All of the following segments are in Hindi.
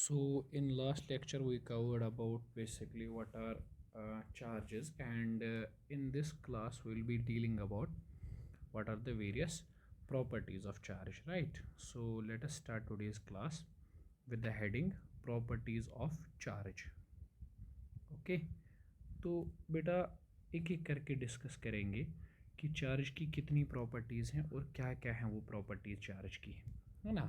So in last lecture we covered about basically what are charges, and in this class we'll be dealing about what are the various properties of charge, right? So let us start today's class with the heading properties of charge. Okay, तो बेटा एक एक करके डिस्कस करेंगे कि चार्ज की कितनी प्रॉपर्टीज़ हैं और क्या क्या हैं वो प्रॉपर्टीज़ चार्ज की, है ना।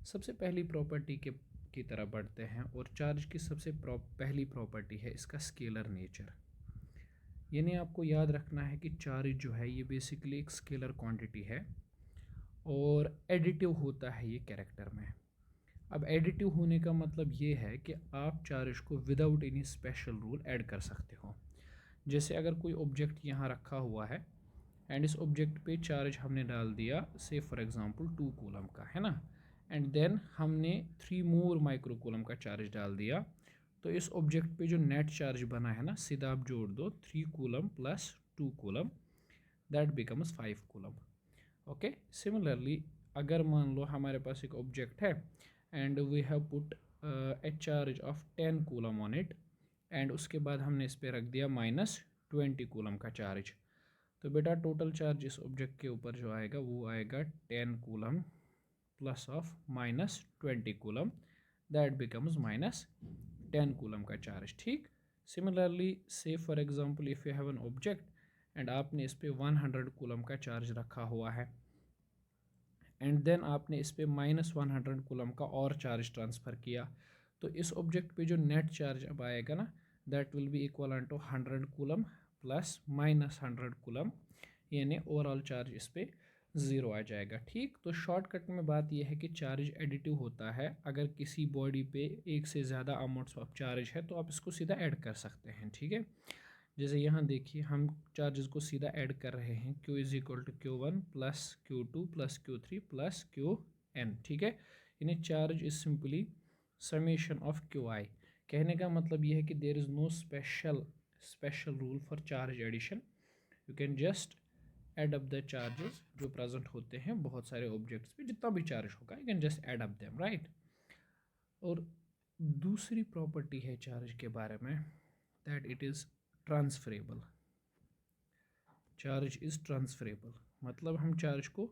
सबसे पहली प्रॉपर्टी के की तरफ बढ़ते हैं, और चार्ज की सबसे पहली प्रॉपर्टी है इसका स्केलर नेचर। यानी आपको याद रखना है कि चार्ज जो है ये बेसिकली एक स्केलर क्वांटिटी है और एडिटिव होता है ये कैरेक्टर में। अब एडिटिव होने का मतलब ये है कि आप चार्ज को without any special rule add कर सकते हो। जैसे अगर कोई ऑब्जेक्ट यहाँ रखा हुआ है एंड इस ऑब्जेक्ट पे चार्ज हमने डाल दिया से फॉर एग्जांपल 2 कूलम का, है ना, एंड देन हमने 3 मोर माइक्रो कूलम का चार्ज डाल दिया, तो इस ऑब्जेक्ट पे जो नेट चार्ज बना है ना, सीधा आप जोड़ दो 3 coulomb plus 2 coulomb, that becomes 5 coulomb. Okay, similarly अगर मान लो हमारे पास एक ऑब्जेक्ट है and we have put a charge of 10 coulomb on it, and उसके बाद हमने इस पर रख दिया -20 कूलम का चार्ज, तो बेटा टोटल चार्ज इस ऑब्जेक्ट के ऊपर जो आएगा वो आएगा 10 coulomb plus of -20 coulomb, that becomes -10 coulomb का चार्ज। ठीक, सिमिलरली से for example if you have an object and आपने इस पर 100 कूलम का चार्ज रखा हुआ है एंड देन आपने इस पर -100 कूलम का और चार्ज ट्रांसफ़र किया, तो इस ऑब्जेक्ट पे जो नेट चार्ज अब आएगा ना, that will be equal to 100 coulomb plus -100 coulomb, यानी ओवरऑल चार्ज इस पर 0 आ जाएगा। ठीक, तो शॉर्टकट में बात यह है कि चार्ज एडिटिव होता है। अगर किसी बॉडी पे एक से ज़्यादा अमाउंट्स ऑफ चार्ज है तो आप इसको सीधा ऐड कर सकते हैं। ठीक है, जैसे यहाँ देखिए हम चार्जेस को सीधा ऐड कर रहे हैं, Q is equal to Q1 plus Q2 plus Q3 plus Qn। ठीक है, यानी charge is simply summation of Qi। कहने का मतलब यह है कि there is no special rule for charge addition, you can just add up the charges जो प्रेजेंट होते हैं बहुत सारे ऑब्जेक्ट्स पे, जितना भी चार्ज होगा you can just add up them, right. और दूसरी प्रॉपर्टी है चार्ज के बारे में, that it is transferable. Charge is transferable मतलब हम चार्ज को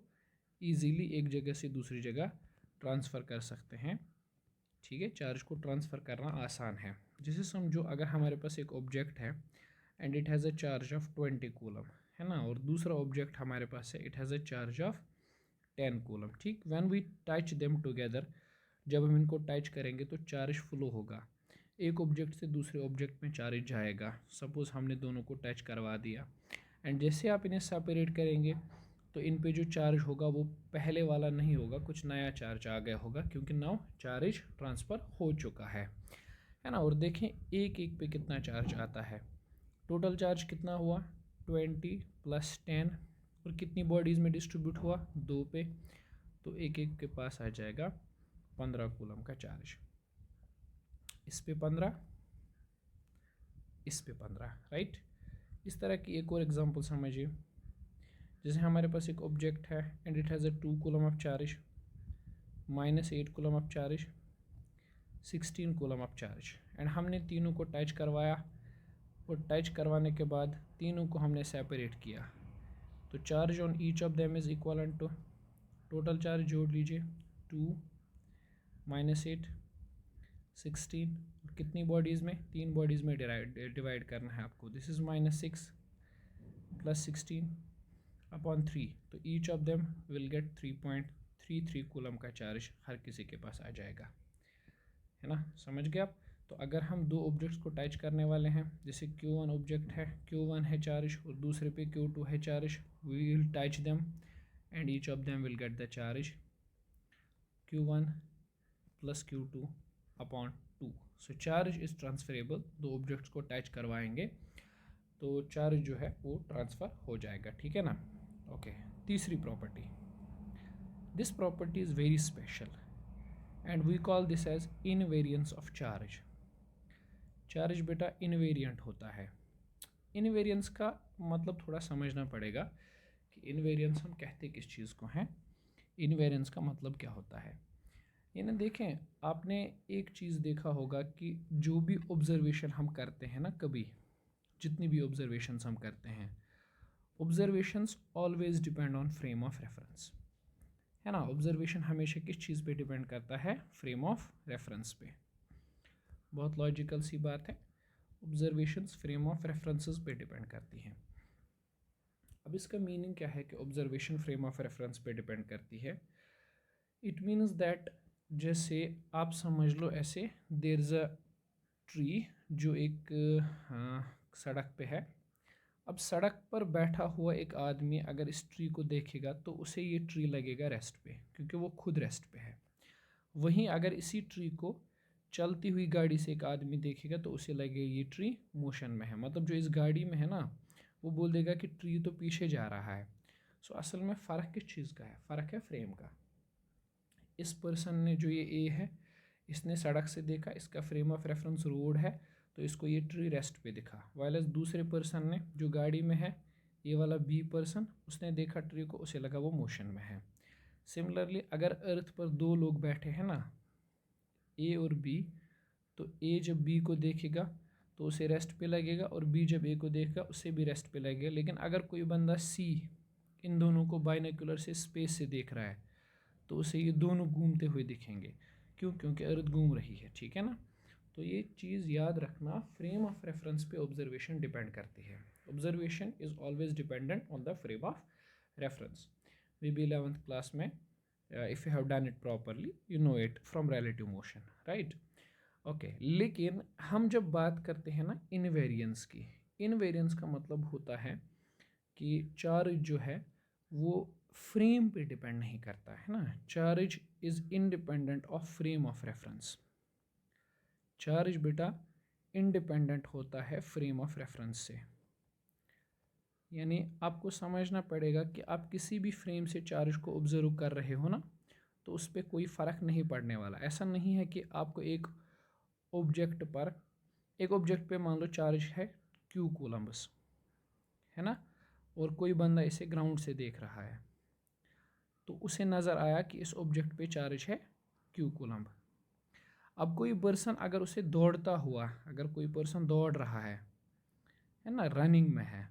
ईजीली एक जगह से दूसरी जगह ट्रांसफ़र कर सकते हैं। ठीक है, चार्ज को ट्रांसफ़र करना आसान है। जैसे समझो अगर हमारे पास एक ऑब्जेक्ट है and it has a charge of 20 coulomb, है ना, और दूसरा ऑब्जेक्ट हमारे पास है, it has a charge of 10 coulomb. ठीक, when we touch them together, जब हम इनको टच करेंगे तो चार्ज फ्लो होगा, एक ऑब्जेक्ट से दूसरे ऑब्जेक्ट में चार्ज जाएगा। सपोज़ हमने दोनों को टच करवा दिया एंड जैसे आप इन्हें सेपरेट करेंगे तो इन पे जो चार्ज होगा वो पहले वाला नहीं होगा, कुछ नया चार्ज आ गया होगा, क्योंकि नाउ चार्ज ट्रांसफ़र हो चुका है ना। और देखें एक एक पे कितना चार्ज आता है, टोटल चार्ज कितना हुआ 20 प्लस 10, और कितनी बॉडीज़ में डिस्ट्रीब्यूट हुआ 2 पे, तो एक एक के पास आ जाएगा 15 कूलम का चार्ज। इस पे 15, इस पे 15, राइट। इस तरह की एक और एग्जांपल समझिए, जैसे हमारे पास एक ऑब्जेक्ट है and it has a 2 coulomb of charge, -8 coulomb of charge, 16 coulomb of charge, and हमने तीनों को टच करवाया, और टच करवाने के बाद तीनों को हमने सेपरेट किया, तो charge on each of them is equal to, total charge जोड़ लीजिए 2 -8 16, कितनी बॉडीज़ में, 3 बॉडीज़ में डिवाइड करना है आपको। दिस इज़ -6 प्लस 16 अपॉन 3, तो each of them will gate 3.33 coulomb का चार्ज हर किसी के पास आ जाएगा, है ना, समझ गए आप। तो अगर हम दो ऑब्जेक्ट्स को टच करने वाले हैं, जैसे Q1 ऑब्जेक्ट है, Q1 है चार्ज और दूसरे पे Q2 है charge, we will touch them and each of them will get the charge Q1 plus Q2 upon 2। So charge is transferable, दो ऑब्जेक्ट्स को टच करवाएंगे तो चार्ज जो है वो ट्रांसफ़र हो जाएगा, ठीक है ना। ओके, तीसरी property, this property is very special and we call this as invariance of charge. Charge बेटा इनवेरियंट होता है। इनवेरियंस का मतलब थोड़ा समझना पड़ेगा कि इनवेरियंस हम कहते किस चीज़ को हैं, इनवेरियंस का मतलब क्या होता है। ये ना देखें, आपने एक चीज़ देखा होगा कि जो भी ऑब्जर्वेशन हम करते हैं ना, कभी जितनी भी ऑब्जर्वेशंस हम करते हैं, observations always depend on frame of reference, है ना। ऑब्जर्वेशन हमेशा किस चीज़ पे डिपेंड करता है? फ्रेम ऑफ रेफरेंस पे। बहुत लॉजिकल सी बात है, ऑब्जर्वेशंस फ्रेम ऑफ रेफरेंसेस पे डिपेंड करती हैं। अब इसका मीनिंग क्या है कि ऑब्जर्वेशन फ्रेम ऑफ रेफरेंस पे डिपेंड करती है? इट मीन्स दैट, जैसे आप समझ लो ऐसे, देयर इज़ अ ट्री जो एक सड़क पे है। अब सड़क पर बैठा हुआ एक आदमी अगर इस ट्री को देखेगा तो उसे ये ट्री लगेगा रेस्ट पे, क्योंकि वो खुद रेस्ट पे है। वहीं अगर इसी ट्री को चलती हुई गाड़ी से एक आदमी देखेगा तो उसे लगेगा ये ट्री मोशन में है। मतलब जो इस गाड़ी में है ना, वो बोल देगा कि ट्री तो पीछे जा रहा है। सो असल में फ़र्क किस चीज़ का है? फ़र्क है फ्रेम का। इस पर्सन ने, जो ये ए है, इसने सड़क से देखा, इसका फ्रेम ऑफ रेफरेंस रोड है, तो इसको ये ट्री रेस्ट पे दिखा। वाइलस दूसरे पर्सन ने, जो गाड़ी में है, ये वाला बी पर्सन, उसने देखा ट्री को, उसे लगा वो मोशन में है। सिमिलरली अगर अर्थ पर दो लोग बैठे हैं ना, ए और बी, तो ए जब बी को देखेगा तो उसे रेस्ट पे लगेगा, और बी जब ए को देखेगा उसे भी रेस्ट पे लगेगा। लेकिन अगर कोई बंदा सी इन दोनों को बाइनोकुलर से स्पेस से देख रहा है तो उसे ये दोनों घूमते हुए दिखेंगे। क्यों? क्योंकि अर्थ घूम रही है, ठीक है ना। तो ये चीज़ याद रखना, फ्रेम ऑफ रेफरेंस पे ऑब्जर्वेशन डिपेंड करती है। Observation is always dependent on the frame of reference. We भी 11th क्लास में, if you have done it properly, you know it from relative motion, right. Okay, लेकिन हम जब बात करते हैं ना इनवेरियंस की, इनवेरियंस का मतलब होता है कि चार्ज जो है वो फ्रेम पे डिपेंड नहीं करता है ना। Charge is independent of frame of reference. Charge बेटा इंडिपेंडेंट होता है फ्रेम ऑफ रेफरेंस से। यानी आपको समझना पड़ेगा कि आप किसी भी फ्रेम से चार्ज को ऑब्जर्व कर रहे हो ना, तो उस पर कोई फ़र्क नहीं पड़ने वाला। ऐसा नहीं है कि आपको एक ऑब्जेक्ट पे मान लो चार्ज है क्यू कूलम्ब्स, है ना, और कोई बंदा इसे ग्राउंड से देख रहा है, तो उसे नज़र आया कि इस ऑब्जेक्ट पे चार्ज है क्यू कूलम्ब। अब कोई पर्सन अगर उसे दौड़ता हुआ, अगर कोई पर्सन दौड़ रहा है ना, रनिंग में है,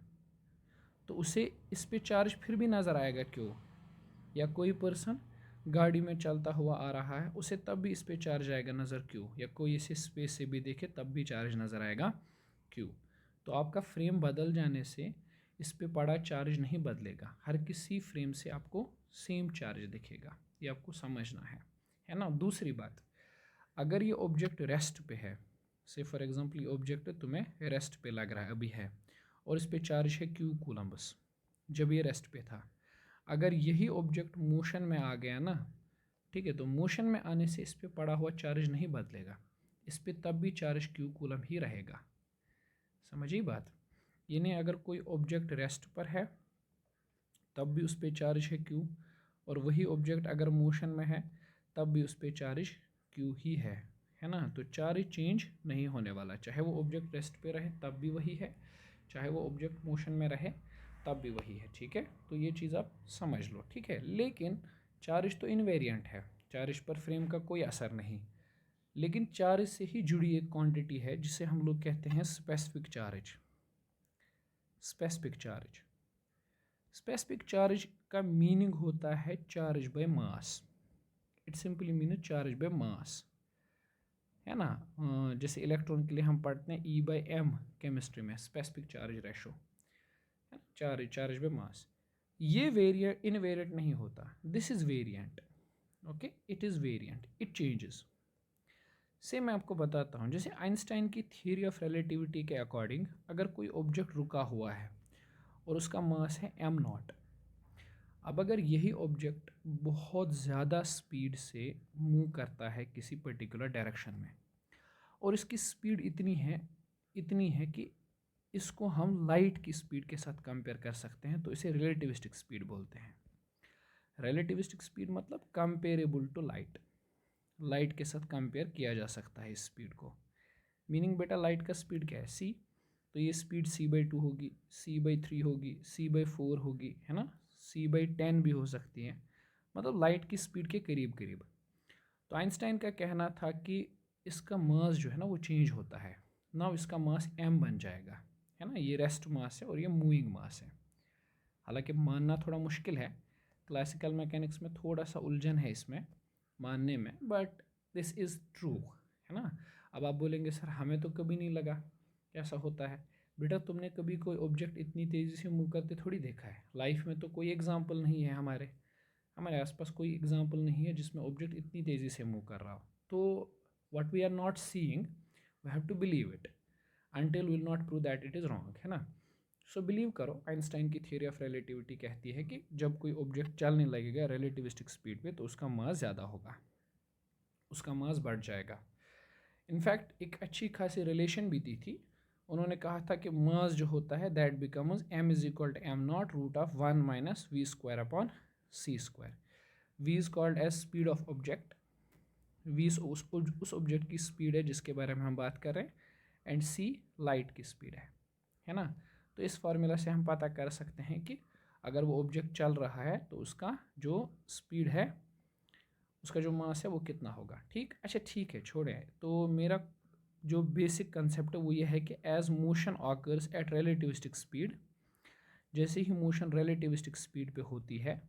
तो उसे इस पे चार्ज फिर भी नज़र आएगा क्यों। या कोई पर्सन गाड़ी में चलता हुआ आ रहा है, उसे तब भी इस पे चार्ज आएगा नज़र क्यों। या कोई इसे स्पेस से भी देखे तब भी चार्ज नज़र आएगा क्यों। तो आपका फ्रेम बदल जाने से इस पे पड़ा चार्ज नहीं बदलेगा, हर किसी फ्रेम से आपको सेम चार्ज दिखेगा। ये आपको समझना है ना। दूसरी बात, अगर ये ऑब्जेक्ट रेस्ट पे है, से फॉर एग्जांपल ये ऑब्जेक्ट तुम्हें रेस्ट पे लग रहा है, अभी है, और इस पे चार्ज है क्यू कूलम्बस, जब ये रेस्ट पे था। अगर यही ऑब्जेक्ट मोशन में आ गया ना, ठीक है, तो मोशन में आने से इस पे पड़ा हुआ चार्ज नहीं बदलेगा, इस पे तब भी चार्ज क्यू कूलम ही रहेगा। समझिए बात। यानी अगर कोई ऑब्जेक्ट रेस्ट पर है तब भी उस पर चार्ज है क्यू, और वही ऑब्जेक्ट अगर मोशन में है तब भी उस पर चार्ज क्यू ही है ना। तो चार्ज चेंज नहीं होने वाला, चाहे वो ऑब्जेक्ट रेस्ट पे रहे तब भी वही है, चाहे वो ऑब्जेक्ट मोशन में रहे तब भी वही है, ठीक है। तो ये चीज़ आप समझ लो, ठीक है। लेकिन चार्ज तो इनवेरिएंट है, चार्ज पर फ्रेम का कोई असर नहीं। लेकिन चार्ज से ही जुड़ी एक क्वांटिटी है जिसे हम लोग कहते हैं specific charge. Specific charge, specific charge का मीनिंग होता है charge by mass. It simply mean charge by mass, है ना। जैसे इलेक्ट्रॉन के लिए हम पढ़ते हैं E/m केमिस्ट्री में, स्पेसिफिक चार्ज रेशो, है ना, चार्ज बाय मास। ये वेरिएंट इनवेरिएंट नहीं होता, this is variant. Okay, it is variant, it changes. से मैं आपको बताता हूँ, जैसे आइंस्टाइन की थ्योरी ऑफ रिलेटिविटी के अकॉर्डिंग अगर कोई ऑब्जेक्ट रुका हुआ है और उसका मास है m0, अब अगर यही ऑब्जेक्ट बहुत ज़्यादा स्पीड से मूव करता है किसी पर्टिकुलर डायरेक्शन में, और इसकी स्पीड इतनी है कि इसको हम लाइट की स्पीड के साथ कंपेयर कर सकते हैं, तो इसे रिलेटिविस्टिक स्पीड बोलते हैं। रिलेटिविस्टिक स्पीड मतलब कंपेरेबल टू लाइट, लाइट के साथ कंपेयर किया जा सकता है इस स्पीड को। मीनिंग बेटा, लाइट का स्पीड क्या है? c, तो ये स्पीड c/2 होगी, c/3 होगी, c/4 होगी, है ना, c/10 भी हो सकती है, मतलब लाइट की स्पीड के करीब करीब। तो आइंस्टाइन का कहना था कि इसका मास जो है ना वो चेंज होता है, ना इसका मास m बन जाएगा, है ना, ये रेस्ट मास है और ये मूविंग मास है। हालांकि मानना थोड़ा मुश्किल है, क्लासिकल मैकेनिक्स में थोड़ा सा उलझन है इसमें मानने में, बट दिस इज़ ट्रू, है ना। अब आप बोलेंगे सर हमें तो कभी नहीं लगा कैसा होता है। बेटा तुमने कभी कोई ऑब्जेक्ट इतनी तेज़ी से मूव करते थोड़ी देखा है, लाइफ में तो कोई एग्जाम्पल नहीं है, हमारे हमारे आसपास कोई एग्जाम्पल नहीं है जिसमें ऑब्जेक्ट इतनी तेज़ी से मूव कर रहा हो। तो what we are not seeing we have to believe it until will not prove that it is wrong, है ना। सो बिलीव करो, आइंस्टाइन की थ्योरी ऑफ रिलेटिविटी कहती है कि जब कोई ऑब्जेक्ट चलने लगेगा रिलेटिविस्टिक स्पीड पे तो उसका मास ज़्यादा होगा, उसका मास बढ़ जाएगा। इनफैक्ट एक अच्छी खासी रिलेशन भी दी थी, उन्होंने कहा था कि मास जो होता है that becomes m is equal to m naught root of 1 minus v square upon c square. v is called as speed of object, v उस ऑब्जेक्ट की स्पीड है जिसके बारे में हम बात कर रहे हैं, एंड c लाइट की स्पीड है ना। तो इस फार्मूला से हम पता कर सकते हैं कि अगर वो ऑब्जेक्ट चल रहा है तो उसका जो स्पीड है, उसका जो मास है वो कितना होगा। ठीक, अच्छा ठीक है छोड़ें। तो मेरा जो बेसिक कंसेप्ट है वो ये है कि as motion occurs at relativistic speed, जैसे ही मोशन रिलेटिविस्टिक स्पीड पे होती है,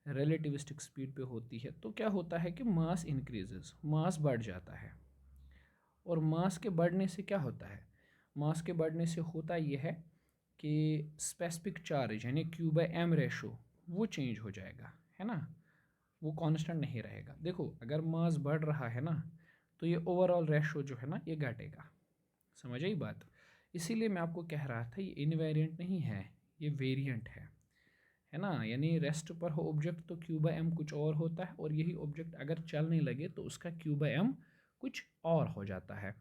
रिलेटिविस्टिक स्पीड पे होती है तो क्या होता है कि मास इंक्रीजेस, मास बढ़ जाता है। और मास के बढ़ने से क्या होता है, मास के बढ़ने से होता यह है कि स्पेसिफिक चार्ज यानी क्यू बाई एम रेशो वो चेंज हो जाएगा, है ना, वो कांस्टेंट नहीं रहेगा। देखो अगर मास बढ़ रहा है ना तो ये ओवरऑल रेशो जो है ना ये घटेगा, समझ आई बात। इसीलिए मैं आपको कह रहा था ये इनवेरिएंट नहीं है, ये वेरिएंट है ना। यानी रेस्ट पर हो ऑब्जेक्ट तो क्यू बाई एम कुछ और होता है, और यही ऑब्जेक्ट अगर चलने लगे तो उसका क्यू बाई एम कुछ और हो जाता है।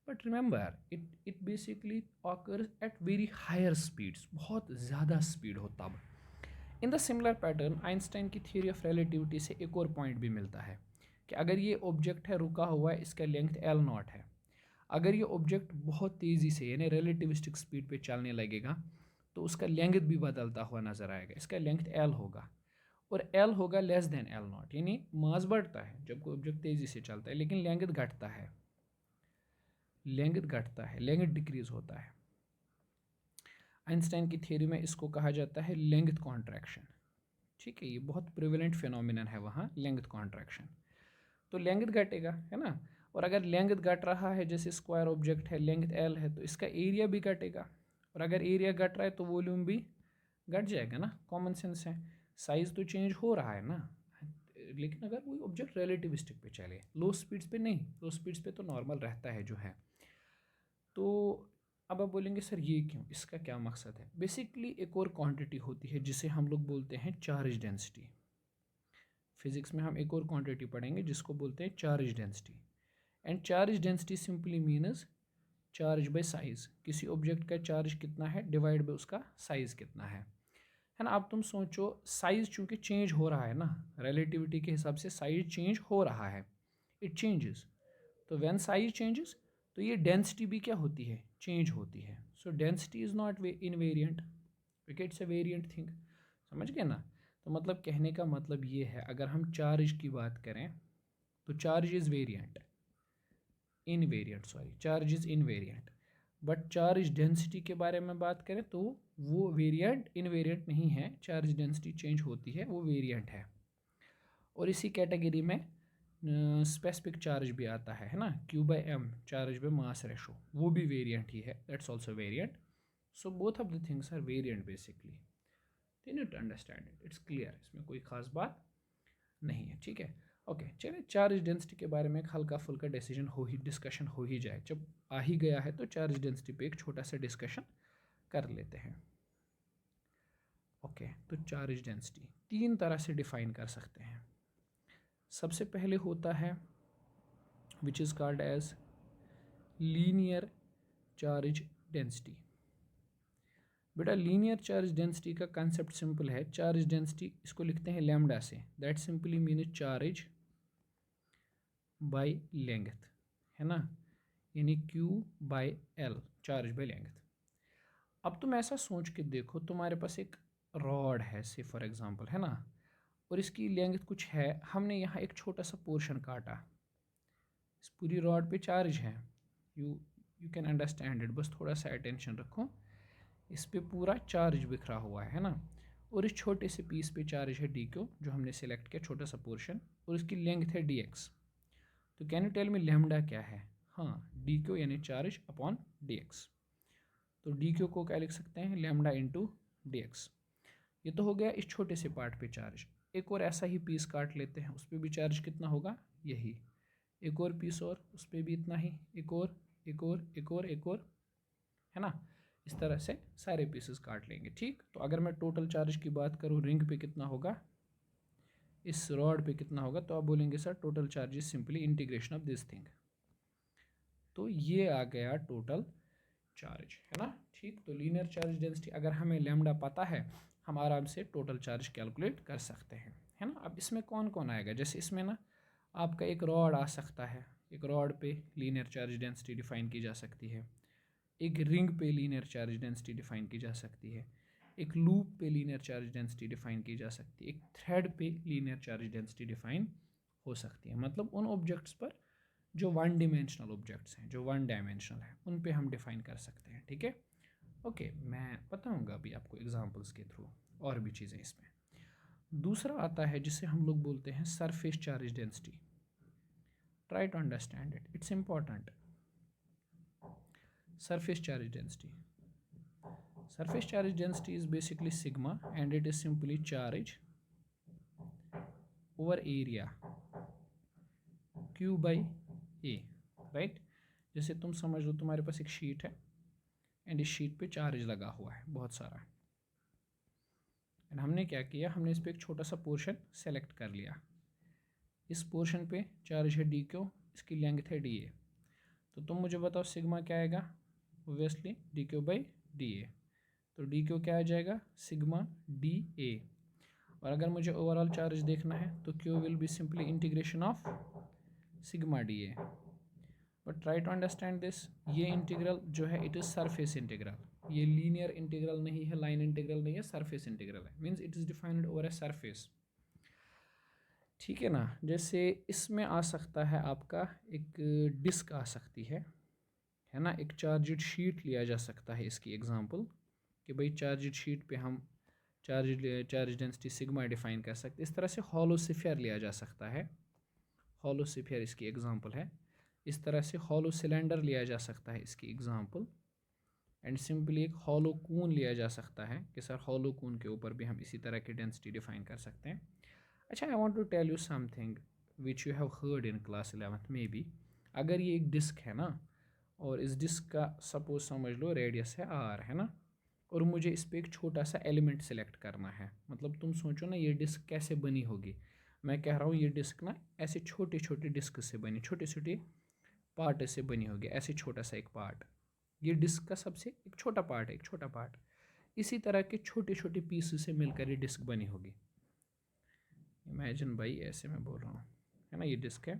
But remember it basically occurs at very higher speeds, बहुत ज़्यादा स्पीड हो तब। In the similar pattern Einstein की थ्योरी ऑफ रिलेटिविटी से एक और पॉइंट भी मिलता है कि अगर ये ऑब्जेक्ट है रुका हुआ है, इसका लेंथ एल नॉट है, अगर ये ऑब्जेक्ट बहुत तेज़ी से यानी रिलेटिविस्टिक स्पीड पे चलने लगेगा तो उसका लेंथ भी बदलता हुआ नजर आएगा, इसका लेंथ एल होगा और एल होगा लेस देन एल नॉट। यानी मास बढ़ता है जब कोई ऑब्जेक्ट तेज़ी से चलता है, लेकिन लेंथ घटता है, लेंथ घटता है, लेंथ डिक्रीज होता है। आइंस्टाइन की थ्योरी में इसको कहा जाता है लेंथ कॉन्ट्रैक्शन। ठीक है, ये बहुत प्रिवेलेंट फिनोमिनन है वहाँ, लेंथ कॉन्ट्रैक्शन। तो लेंथ घटेगा, है ना। और अगर लेंथ घट रहा है, जैसे स्क्वायर ऑब्जेक्ट है, लेंथ एल है, तो इसका एरिया भी घटेगा, और अगर एरिया घट रहा है तो वॉल्यूम भी घट जाएगा ना, कॉमन सेंस है। साइज तो चेंज हो रहा है ना, लेकिन अगर कोई ऑब्जेक्ट रिलेटिविस्टिक पे चले, लो स्पीड्स पे नहीं, लो स्पीड्स पे तो नॉर्मल रहता है जो है। तो अब आप बोलेंगे सर ये क्यों, इसका क्या मकसद है। बेसिकली एक और क्वांटिटी होती है जिसे हम लोग बोलते हैं चार्ज डेंसिटी। फिजिक्स में हम एक और क्वांटिटी पढ़ेंगे जिसको बोलते हैं charge density. And charge density simply means charge by size, किसी ऑब्जेक्ट का चार्ज कितना है डिवाइड बाय उसका साइज कितना है ना। अब तुम सोचो साइज चूंकि चेंज हो रहा है ना, रिलेटिविटी के हिसाब से साइज चेंज हो रहा है, इट चेंजेस। तो व्हेन साइज चेंजेस तो ये डेंसिटी भी क्या होती है, चेंज होती है। सो density is not invariant, it's a variant thing, समझ गए ना। तो मतलब कहने का मतलब ये है, अगर हम चार्ज की बात करें तो charge is variant, invariant sorry, charge is invariant. But charge density के बारे में बात करें तो वो वेरिएंट इनवेरिएंट नहीं है, चार्ज डेंसिटी चेंज होती है, वो वेरिएंट है। और इसी कैटेगरी में स्पेसिफिक चार्ज भी आता है ना, q by m, charge by mass ratio, वो भी वेरिएंट ही है, that's also variant. So both of the things are variant basically, you need to understand it, it's clear, इसमें कोई खास बात नहीं है। ठीक है, ओके चलिए चार्ज डेंसिटी के बारे में एक हल्का फुल्का डिस्कशन हो ही जाए, जब आ ही गया है तो चार्ज डेंसिटी पे एक छोटा सा डिस्कशन कर लेते हैं। ओके तो चार्ज डेंसिटी तीन तरह से डिफाइन कर सकते हैं। सबसे पहले होता है which is called as linear charge density. बेटा लीनियर चार्ज डेंसिटी का कंसेप्ट सिंपल है, चार्ज डेंसिटी इसको लिखते हैं लैम्डा से, that simply mean charge by length, है ना, यानी Q by L, charge by length. अब तुम ऐसा सोच के देखो, तुम्हारे पास एक रॉड है से फॉर एग्जांपल, है ना, और इसकी लेंथ कुछ है, हमने यहाँ एक छोटा सा पोर्शन काटा, इस पूरी रॉड पे चार्ज है, यू कैन अंडरस्टैंड इट, बस थोड़ा सा अटेंशन रखो, इस पे पूरा चार्ज बिखरा हुआ है ना, और इस छोटे से पीस पे चार्ज है डी क्यू जो हमने सेलेक्ट किया, छोटा सा पोर्शन, और इसकी लेंथ है डी एक्स। तो can you tell me lambda क्या है? हाँ, डी क्यू यानी चार्ज अपॉन डी एक्स। तो डी क्यू को क्या लिख सकते हैं? Lambda into d x. ये तो हो गया इस छोटे से पार्ट पे चार्ज। एक और ऐसा ही पीस काट लेते हैं, उस पर भी चार्ज कितना होगा? यही। एक और पीस और, उस पर भी इतना ही, एक और, एक और, एक और, एक और, है ना। इस तरह से सारे पीसेस काट लेंगे। ठीक, तो अगर मैं टोटल चार्ज की बात करूँ, रिंग पे कितना होगा, इस रॉड पे कितना होगा, तो आप बोलेंगे sir total charge is simply integration of this thing. तो ये आ गया टोटल चार्ज, है ना। ठीक, तो लीनियर चार्ज डेंसिटी अगर हमें लैम्डा पता है, हम आराम से टोटल चार्ज कैलकुलेट कर सकते हैं, है ना। अब इसमें कौन कौन आएगा? जैसे इसमें ना आपका एक रॉड आ सकता है, एक रॉड पे लीनियर चार्ज डेंसिटी डिफाइन की जा सकती है, एक रिंग पे लीनियर चार्ज डेंसिटी डिफाइन की जा सकती है, एक लूप पे लीनियर चार्ज डेंसिटी डिफाइन की जा सकती है, एक थ्रेड पे लीनियर चार्ज डेंसिटी डिफाइन हो सकती है। मतलब उन ऑब्जेक्ट्स पर जो वन डिमेंशनल ऑब्जेक्ट्स हैं, जो वन डायमेंशनल हैं, उन पे हम डिफाइन कर सकते हैं। ठीक है, ओके, मैं बताऊंगा अभी आपको एग्जांपल्स के थ्रू और भी चीज़ें इसमें। दूसरा आता है जिसे हम लोग बोलते हैं surface charge density. Try to understand it, it's important. Surface charge density, surface charge density is basically sigma and it is simply charge over area q by a, right. जैसे तुम समझ लो तुम्हारे पास एक शीट है एंड इस शीट पे चार्ज लगा हुआ है बहुत सारा, एंड हमने क्या किया, हमने इस पे एक छोटा सा पोर्शन सेलेक्ट कर लिया, इस पोर्शन पे चार्ज है डी क्यू, इसकी लेंथ है डी ए। तो तुम मुझे बताओ सिग्मा क्या आएगा? Obviously d q by d a. तो डी क्यू क्या आ जाएगा? Sigma d a. और अगर मुझे ओवरऑल चार्ज देखना है तो q will be simply integration of sigma d a. But try to understand this, ये इंटीग्रल जो है इट इज़ सरफेस इंटीग्रल, ये लीनियर इंटीग्रल नहीं है, लाइन इंटीग्रल नहीं है, सरफेस इंटीग्रल है, means it is defined over a surface. ठीक है ना। जैसे इसमें आ सकता है आपका एक डिस्क आ सकती है ना, एक चार्जड शीट लिया जा सकता है इसकी एग्जांपल, कि भाई चार्जड शीट पे हम चार्ज डेंसिटी सिग्मा डिफाइन कर सकते हैं। इस तरह से हॉलो स्फीयर लिया जा सकता है, हॉलो स्फीयर इसकी एग्जांपल है। इस तरह से हॉलो सिलेंडर लिया जा सकता है इसकी एग्जांपल, एंड सिंपली एक हॉलो कून लिया जा सकता है कि सर हॉलो कून के ऊपर भी हम इसी तरह की डेंसिटी डिफाइन कर सकते हैं। अच्छा, I want to tell you something which you have heard in class 11th maybe. अगर ये एक डिस्क है ना, और इस डिस्क का सपोज समझ लो रेडियस है आर, है ना, और मुझे इस पर एक छोटा सा एलिमेंट सेलेक्ट करना है। मतलब तुम सोचो ना ये डिस्क कैसे बनी होगी। मैं कह रहा हूँ ये डिस्क ना ऐसे छोटे छोटे डिस्क से बनी, छोटे छोटे पार्ट से बनी होगी, ऐसे छोटा सा एक पार्ट, ये डिस्क का सबसे एक छोटा पार्ट है, एक छोटा पार्ट। इसी तरह के छोटे छोटे पीस से मिलकर ये डिस्क बनी होगी। इमेजिन भाई, ऐसे मैं बोल रहा हूँ, है ना, ये डिस्क है,